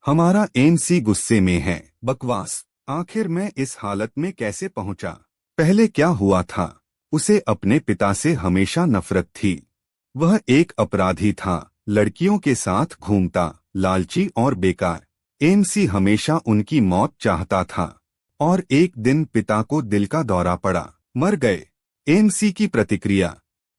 हमारा एमसी गुस्से में है। बकवास। आखिर मैं इस हालत में कैसे पहुंचा? पहले क्या हुआ था? उसे अपने पिता से हमेशा नफरत थी। वह एक अपराधी था, लड़कियों के साथ घूमता, लालची और बेकार। एमसी हमेशा उनकी मौत चाहता था। और एक दिन पिता को दिल का दौरा पड़ा, मर गए। एमसी की प्रतिक्रिया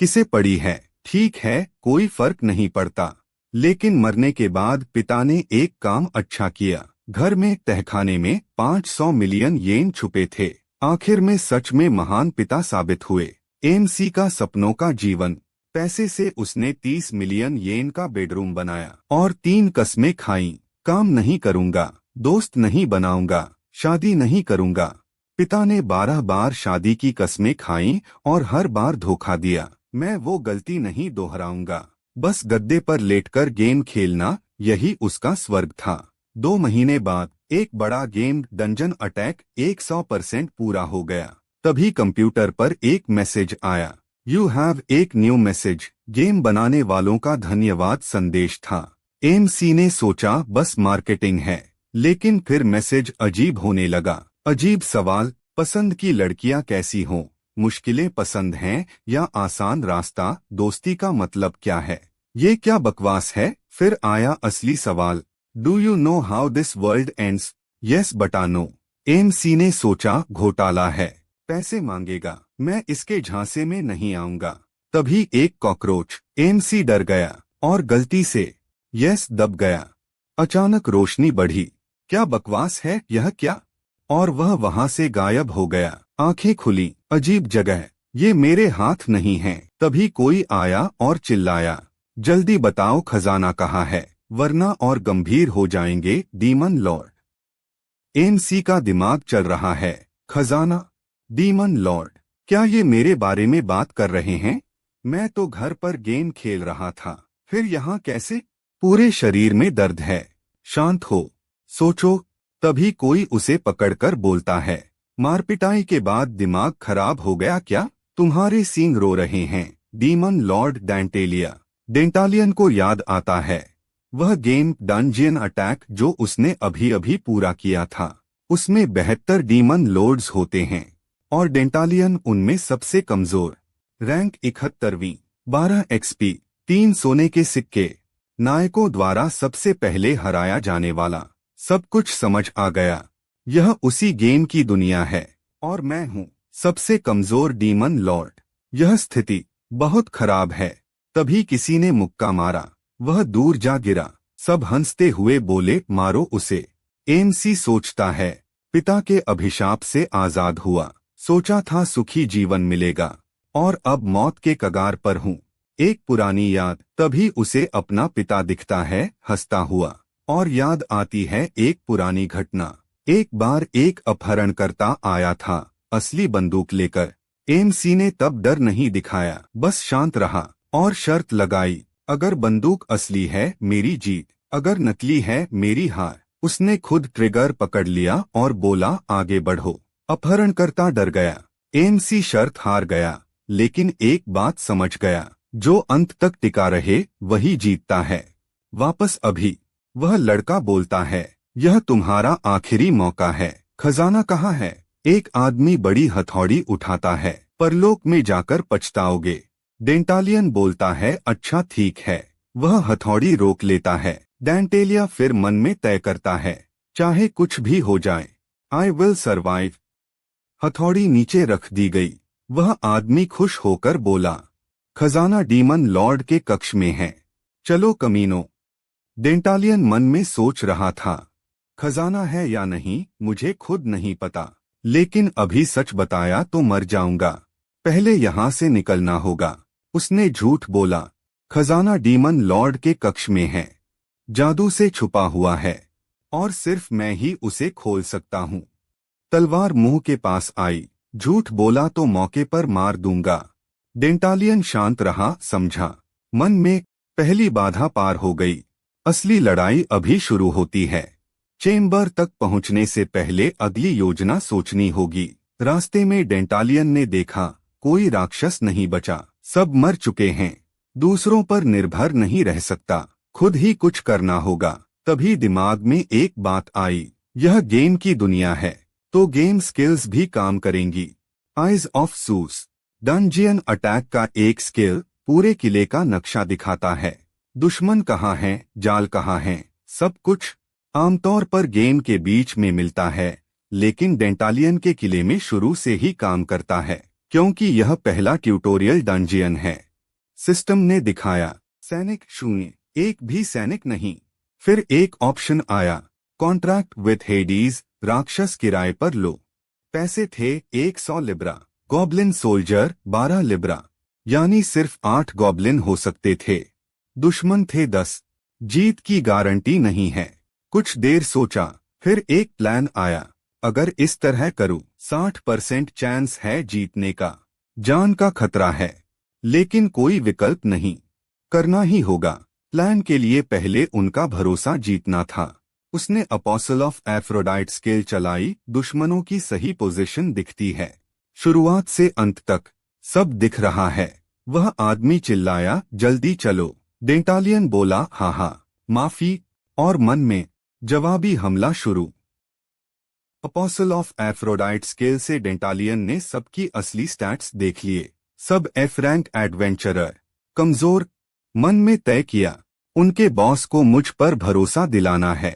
किसे पड़ी है? ठीक है, कोई फर्क नहीं पड़ता। लेकिन मरने के बाद पिता ने एक काम अच्छा किया। घर में तहखाने में 500 मिलियन येन छुपे थे। आखिर में सच में महान पिता साबित हुए। एमसी का सपनों का जीवन। पैसे से उसने 30 मिलियन येन का बेडरूम बनाया और 3 कस्में खाईं। काम नहीं करूंगा, दोस्त नहीं बनाऊंगा, शादी नहीं करूंगा। पिता ने 12 बार शादी की कस्में खाईं और हर बार धोखा दिया। मैं वो गलती नहीं दोहराऊंगा। बस गद्दे पर लेटकर गेम खेलना, यही उसका स्वर्ग था। 2 महीने बाद एक बड़ा गेम डंजन अटैक 100% पूरा हो गया। तभी कंप्यूटर पर एक मैसेज आया। यू हैव एक न्यू मैसेज। गेम बनाने वालों का धन्यवाद संदेश था। एमसी ने सोचा बस मार्केटिंग है, लेकिन फिर मैसेज अजीब होने लगा। अजीब सवाल। पसंद की लड़कियां कैसी हों? मुश्किलें पसंद हैं या आसान रास्ता? दोस्ती का मतलब क्या है? ये क्या बकवास है? फिर आया असली सवाल। Do you know how this world ends? Yes बटा नो। एमसी ने सोचा घोटाला है, पैसे मांगेगा, मैं इसके झांसे में नहीं आऊंगा। तभी एक कॉकरोच। एमसी डर गया और गलती से यस दब गया। अचानक रोशनी बढ़ी। क्या बकवास है यह? क्या? और वह वहां से गायब हो गया। आंखें खुली। अजीब जगह, ये मेरे हाथ नहीं है। तभी कोई आया और चिल्लाया, जल्दी बताओ खजाना कहाँ है, वरना और गंभीर हो जाएंगे डीमन लॉर्ड। एमसी का दिमाग चल रहा है। खजाना? Demon Lord? क्या ये मेरे बारे में बात कर रहे हैं? मैं तो घर पर गेम खेल रहा था, फिर यहाँ कैसे? पूरे शरीर में दर्द है। शांत हो, सोचो। तभी कोई उसे पकड़कर बोलता है, मारपिटाई के बाद दिमाग खराब हो गया क्या? तुम्हारे सींग रो रहे हैं। Demon Lord डेंटेलिया। डेंटालियन को याद आता है वह गेम डंजियन अटैक जो उसने अभी अभी पूरा किया था। उसमें 72 डीमन लॉर्ड्स होते हैं और डेंटालियन उनमें सबसे कमजोर। रैंक 71वीं, 12 एक्सपी, 3 सोने के सिक्के। नायकों द्वारा सबसे पहले हराया जाने वाला। सब कुछ समझ आ गया। यह उसी गेम की दुनिया है और मैं हूँ सबसे कमजोर डीमन लॉर्ड। यह स्थिति बहुत खराब है। तभी किसी ने मुक्का मारा। वह दूर जा गिरा। सब हंसते हुए बोले, मारो उसे। एमसी सोचता है, पिता के अभिशाप से आजाद हुआ। सोचा था सुखी जीवन मिलेगा और अब मौत के कगार पर हूँ। एक पुरानी याद। तभी उसे अपना पिता दिखता है हंसता हुआ। और याद आती है एक पुरानी घटना। एक बार एक अपहरणकर्ता आया था, असली बंदूक लेकर। एमसी ने तब डर नहीं दिखाया, बस शांत रहा और शर्त लगाई, अगर बंदूक असली है मेरी जीत, अगर नकली है मेरी हार। उसने खुद ट्रिगर पकड़ लिया और बोला, आगे बढ़ो। अपहरणकर्ता डर गया। एमसी शर्त हार गया, लेकिन एक बात समझ गया, जो अंत तक टिका रहे वही जीतता है। वापस अभी। वह लड़का बोलता है, यह तुम्हारा आखिरी मौका है। खजाना कहाँ है? एक आदमी बड़ी हथौड़ी उठाता है, परलोक में जाकर पछताओगे। डेंटालियन बोलता है, अच्छा ठीक है। वह हथौड़ी रोक लेता है। डेंटेलिया फिर मन में तय करता है, चाहे कुछ भी हो जाए, आई विल सर्वाइव। हथौड़ी नीचे रख दी गई। वह आदमी खुश होकर बोला, खजाना डीमन लॉर्ड के कक्ष में है, चलो कमीनो। डेंटालियन मन में सोच रहा था, खजाना है या नहीं मुझे खुद नहीं पता, लेकिन अभी सच बताया तो मर जाऊंगा। पहले यहाँ से निकलना होगा। उसने झूठ बोला, खजाना डीमन लॉर्ड के कक्ष में है, जादू से छुपा हुआ है और सिर्फ मैं ही उसे खोल सकता हूँ। तलवार मुंह के पास आई। झूठ बोला तो मौके पर मार दूंगा। डेंटालियन शांत रहा, समझा। मन में पहली बाधा पार हो गई। असली लड़ाई अभी शुरू होती है। चेम्बर तक पहुंचने से पहले अगली योजना सोचनी होगी। रास्ते में डेंटालियन ने देखा, कोई राक्षस नहीं बचा, सब मर चुके हैं। दूसरों पर निर्भर नहीं रह सकता, खुद ही कुछ करना होगा। तभी दिमाग में एक बात आई, यह गेम की दुनिया है तो गेम स्किल्स भी काम करेंगी। Eyes of sauce dungeon attack का एक स्किल पूरे किले का नक्शा दिखाता है। दुश्मन कहाँ है, जाल कहाँ है, सब कुछ आमतौर पर गेम के बीच में मिलता है, लेकिन डेंटालियन के किले में शुरू से ही काम करता है क्योंकि यह पहला ट्यूटोरियल डंजियन है। सिस्टम ने दिखाया सैनिक 0, एक भी सैनिक नहीं। फिर एक ऑप्शन आया, कॉन्ट्रैक्ट विथ हेडीज, राक्षस किराए पर लो। पैसे थे 100 लिब्रा, गॉब्लिन सोल्जर 12 लिब्रा, यानी सिर्फ 8 गॉब्लिन हो सकते थे। दुश्मन थे 10, जीत की गारंटी नहीं है। कुछ देर सोचा, फिर एक प्लान आया, अगर इस तरह करूं 60% चांस है जीतने का, जान का खतरा है, लेकिन कोई विकल्प नहीं, करना ही होगा। प्लान के लिए पहले उनका भरोसा जीतना था। उसने अपोस्टल ऑफ एफ्रोडाइट स्किल चलाई। दुश्मनों की सही पोजीशन दिखती है, शुरुआत से अंत तक सब दिख रहा है। वह आदमी चिल्लाया, जल्दी चलो। डेंटालियन बोला, हाँ हाँ माफी, और मन में जवाबी हमला शुरू। अपोस्टल ऑफ एफ्रोडाइट स्किल से डेंटालियन ने सबकी असली स्टैट्स देख लिए। सब एफ रैंक एडवेंचरर, कमजोर। मन में तय किया, उनके बॉस को मुझ पर भरोसा दिलाना है,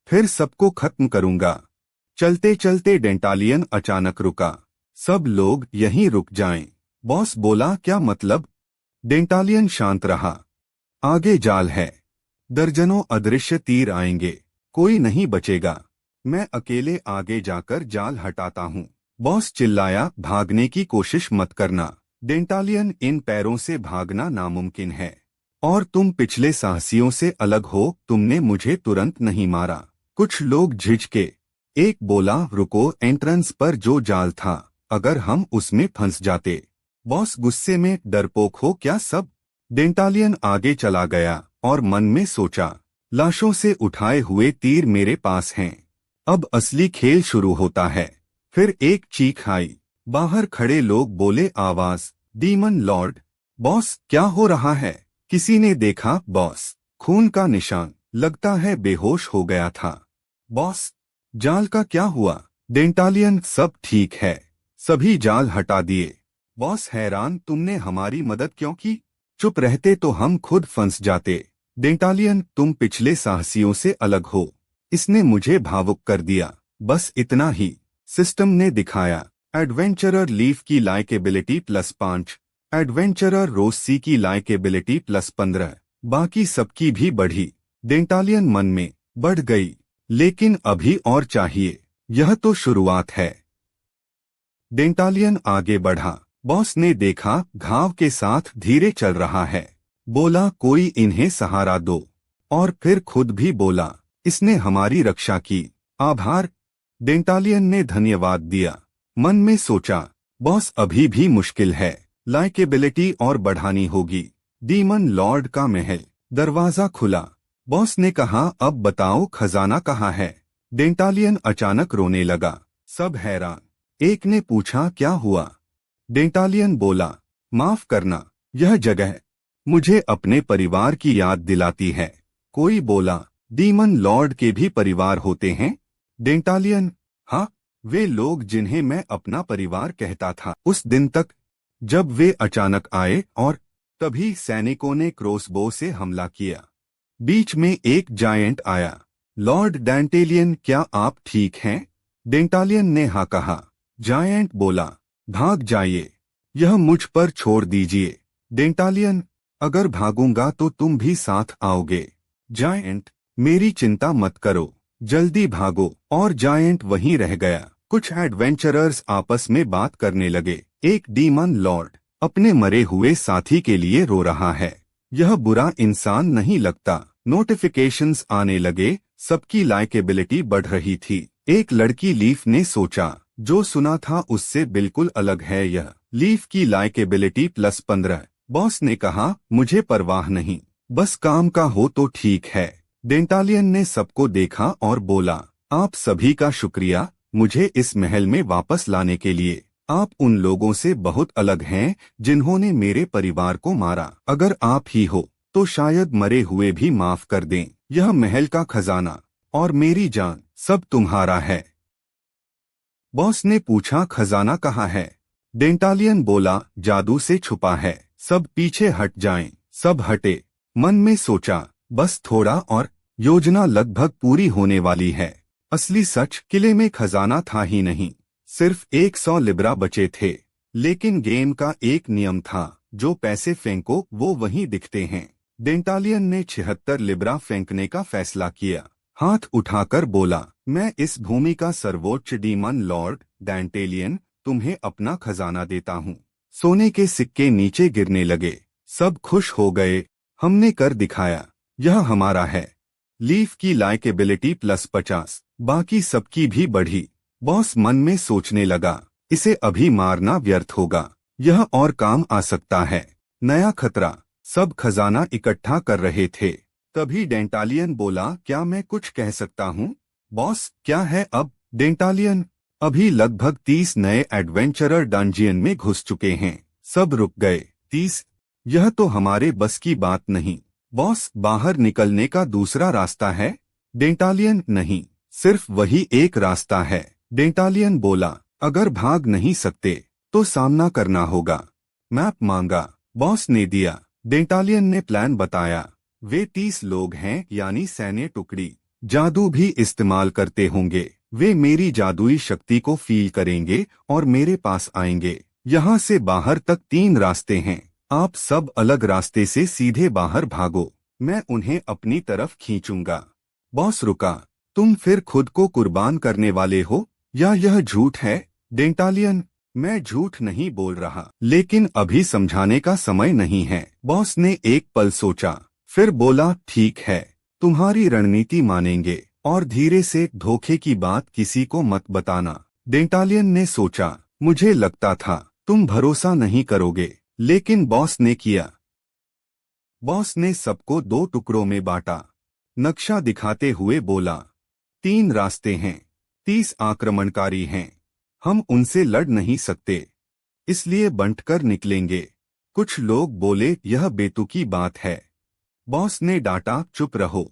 फिर सबको खत्म करूंगा। चलते चलते डेंटालियन अचानक रुका। सब लोग यहीं रुक जाएं। बॉस बोला, क्या मतलब? डेंटालियन शांत रहा। आगे जाल है, दर्जनों अदृश्य तीर आएंगे, कोई नहीं बचेगा। मैं अकेले आगे जाकर जाल हटाता हूँ। बॉस चिल्लाया, भागने की कोशिश मत करना। डेंटालियन, इन पैरों से भागना नामुमकिन है, और तुम पिछले साहसियों से अलग हो, तुमने मुझे तुरंत नहीं मारा। कुछ लोग झिझके। एक बोला, रुको, एंट्रेंस पर जो जाल था, अगर हम उसमें फंस जाते। बॉस गुस्से में, डरपोक हो क्या सब? डेंटालियन आगे चला गया और मन में सोचा, लाशों से उठाए हुए तीर मेरे पास हैं, अब असली खेल शुरू होता है। फिर एक चीख आई। बाहर खड़े लोग बोले, आवाज, डीमन लॉर्ड। बॉस, क्या हो रहा है? किसी ने देखा? बॉस, खून का निशान, लगता है बेहोश हो गया था। बॉस, जाल का क्या हुआ? डेंटालियन, सब ठीक है, सभी जाल हटा दिए। बॉस हैरान, तुमने हमारी मदद क्यों की? चुप रहते तो हम खुद फंस जाते। डेंटालियन, तुम पिछले साहसियों से अलग हो, इसने मुझे भावुक कर दिया, बस इतना ही। सिस्टम ने दिखाया, एडवेंचरर लीफ की लाइकेबिलिटी +5, एडवेंचरर रोसी की लाइकेबिलिटी +15, बाकी सबकी भी बढ़ी। डेंटालियन मन में, बढ़ गई, लेकिन अभी और चाहिए, यह तो शुरुआत है। डेंटालियन आगे बढ़ा। बॉस ने देखा, घाव के साथ धीरे चल रहा है। बोला, कोई इन्हें सहारा दो, और फिर खुद भी बोला, इसने हमारी रक्षा की, आभार। डेंटालियन ने धन्यवाद दिया। मन में सोचा, बॉस अभी भी मुश्किल है, लाइकेबिलिटी और बढ़ानी होगी। डीमन लॉर्ड का महल, दरवाजा खुला। बॉस ने कहा, अब बताओ खजाना कहाँ है? डेंटालियन अचानक रोने लगा। सब हैरान। एक ने पूछा, क्या हुआ? डेंटालियन बोला, माफ करना, यह जगह मुझे अपने परिवार की याद दिलाती है। कोई बोला, डीमन लॉर्ड के भी परिवार होते हैं? डेंटालियन, हाँ, वे लोग जिन्हें मैं अपना परिवार कहता था, उस दिन तक जब वे अचानक आए और तभी सैनिकों ने क्रॉसबो से हमला किया। बीच में एक जायंट आया। लॉर्ड डेंटालियन, क्या आप ठीक हैं? डेंटालियन ने हाँ कहा। जायंट बोला, भाग जाइए, यह मुझ पर छोड़ दीजिए। डेंटालियन, अगर भागूंगा तो तुम भी साथ आओगे। जायंट, मेरी चिंता मत करो, जल्दी भागो। और जायंट वहीं रह गया। कुछ एडवेंचरर्स आपस में बात करने लगे। एक डीमन लॉर्ड अपने मरे हुए साथी के लिए रो रहा है, यह बुरा इंसान नहीं लगता। नोटिफिकेशंस आने लगे, सबकी लाइकेबिलिटी बढ़ रही थी। एक लड़की लीफ ने सोचा, जो सुना था उससे बिल्कुल अलग है यह। लीफ की लाइकेबिलिटी +15। बॉस ने कहा, मुझे परवाह नहीं, बस काम का हो तो ठीक है। डेंटालियन ने सबको देखा और बोला, आप सभी का शुक्रिया मुझे इस महल में वापस लाने के लिए। आप उन लोगों से बहुत अलग हैं जिन्होंने मेरे परिवार को मारा। अगर आप ही हो तो शायद मरे हुए भी माफ कर दें। यह महल का खजाना और मेरी जान सब तुम्हारा है। बॉस ने पूछा, खजाना कहाँ है? डेंटालियन बोला, जादू से छुपा है। सब पीछे हट जाएं। सब हटे। मन में सोचा, बस थोड़ा और, योजना लगभग पूरी होने वाली है। असली सच, किले में खजाना था ही नहीं, सिर्फ 100 लिब्रा बचे थे। लेकिन गेम का एक नियम था, जो पैसे फेंको वो वहीं दिखते हैं। डेंटालियन ने 76 लिब्रा फेंकने का फैसला किया। हाथ उठाकर बोला, मैं इस भूमि का सर्वोच्च डीमन लॉर्ड डेंटेलियन तुम्हें अपना खजाना देता हूँ। सोने के सिक्के नीचे गिरने लगे। सब खुश हो गए। हमने कर दिखाया, यह हमारा है। लीफ की लाइकेबिलिटी +50, बाकी सबकी भी बढ़ी। बॉस मन में सोचने लगा, इसे अभी मारना व्यर्थ होगा, यह और काम आ सकता है। नया खतरा। सब खजाना इकट्ठा कर रहे थे। तभी डेंटालियन बोला, क्या मैं कुछ कह सकता हूँ? बॉस, क्या है अब? डेंटालियन, अभी लगभग 30 नए एडवेंचरर डंजियन में घुस चुके हैं। सब रुक गए। 30? यह तो हमारे बस की बात नहीं। बॉस, बाहर निकलने का दूसरा रास्ता है? डेंटालियन, नहीं, सिर्फ वही एक रास्ता है। डेंटालियन बोला, अगर भाग नहीं सकते तो सामना करना होगा। मैप मांगा। बॉस ने दिया। डेंटालियन ने प्लान बताया। वे 30 लोग हैं, यानी सैन्य टुकड़ी। जादू भी इस्तेमाल करते होंगे। वे मेरी जादुई शक्ति को फील करेंगे और मेरे पास आएंगे। यहाँ से बाहर तक 3 रास्ते हैं। आप सब अलग रास्ते से सीधे बाहर भागो। मैं उन्हें अपनी तरफ खींचूंगा। बॉस रुका। तुम फिर खुद को कुर्बान करने वाले हो या यह झूठ है? डेंटालियन, मैं झूठ नहीं बोल रहा, लेकिन अभी समझाने का समय नहीं है। बॉस ने एक पल सोचा, फिर बोला, ठीक है, तुम्हारी रणनीति मानेंगे, और धीरे से, धोखे की बात किसी को मत बताना। डेंटालियन ने सोचा, मुझे लगता था तुम भरोसा नहीं करोगे, लेकिन बॉस ने किया। बॉस ने सबको 2 टुकड़ों में बांटा। नक्शा दिखाते हुए बोला, 3 रास्ते हैं, 30 आक्रमणकारी हैं, हम उनसे लड़ नहीं सकते, इसलिए बंटकर निकलेंगे। कुछ लोग बोले, यह बेतुकी बात है। बॉस ने डांटा, चुप रहो,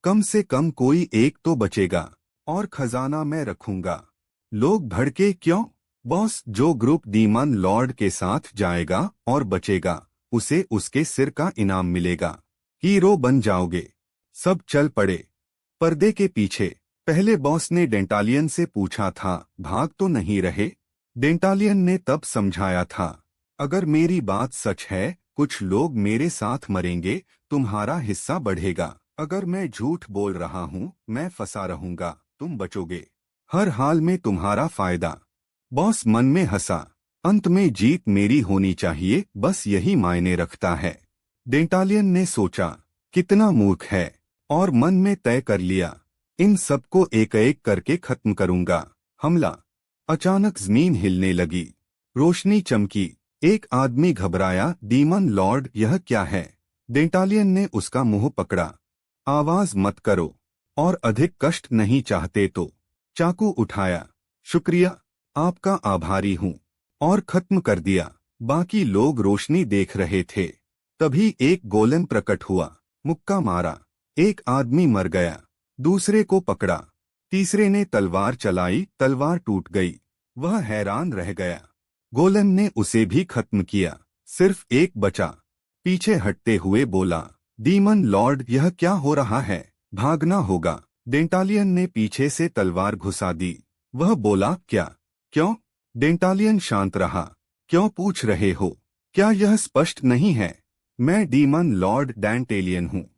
कम से कम कोई एक तो बचेगा, और खजाना मैं रखूंगा। लोग भड़के, क्यों? बॉस, जो ग्रुप डीमन लॉर्ड के साथ जाएगा और बचेगा, उसे उसके सिर का इनाम मिलेगा। हीरो बन जाओगे। सब चल पड़े। पर्दे के पीछे। पहले बॉस ने डेंटालियन से पूछा था, भाग तो नहीं रहे? डेंटालियन ने तब समझाया था, अगर मेरी बात सच है, कुछ लोग मेरे साथ मरेंगे, तुम्हारा हिस्सा बढ़ेगा। अगर मैं झूठ बोल रहा हूँ, मैं फंसा रहूंगा, तुम बचोगे। हर हाल में तुम्हारा फायदा। बॉस मन में हंसा। अंत में जीत मेरी होनी चाहिए, बस यही मायने रखता है। डेंटालियन ने सोचा, कितना मूर्ख है, और मन में तय कर लिया, इन सबको एक एक करके खत्म करूंगा। हमला। अचानक जमीन हिलने लगी। रोशनी चमकी। एक आदमी घबराया, डीमन लॉर्ड, यह क्या है? डेंटालियन ने उसका मुंह पकड़ा। आवाज मत करो, और अधिक कष्ट नहीं चाहते तो। चाकू उठाया। शुक्रिया, आपका आभारी हूँ, और खत्म कर दिया। बाकी लोग रोशनी देख रहे थे। तभी एक गोलेम प्रकट हुआ। मुक्का मारा। एक आदमी मर गया। दूसरे को पकड़ा। तीसरे ने तलवार चलाई, तलवार टूट गई। वह हैरान रह गया। गोलेम ने उसे भी खत्म किया। सिर्फ एक बचा। पीछे हटते हुए बोला, डीमन लॉर्ड, यह क्या हो रहा है? भागना होगा। डेंटालियन ने पीछे से तलवार घुसा दी। वह बोला, क्या? क्यों? डेंटालियन शांत रहा। क्यों पूछ रहे हो? क्या यह स्पष्ट नहीं है? मैं डीमन लॉर्ड डेंटेलियन हूँ।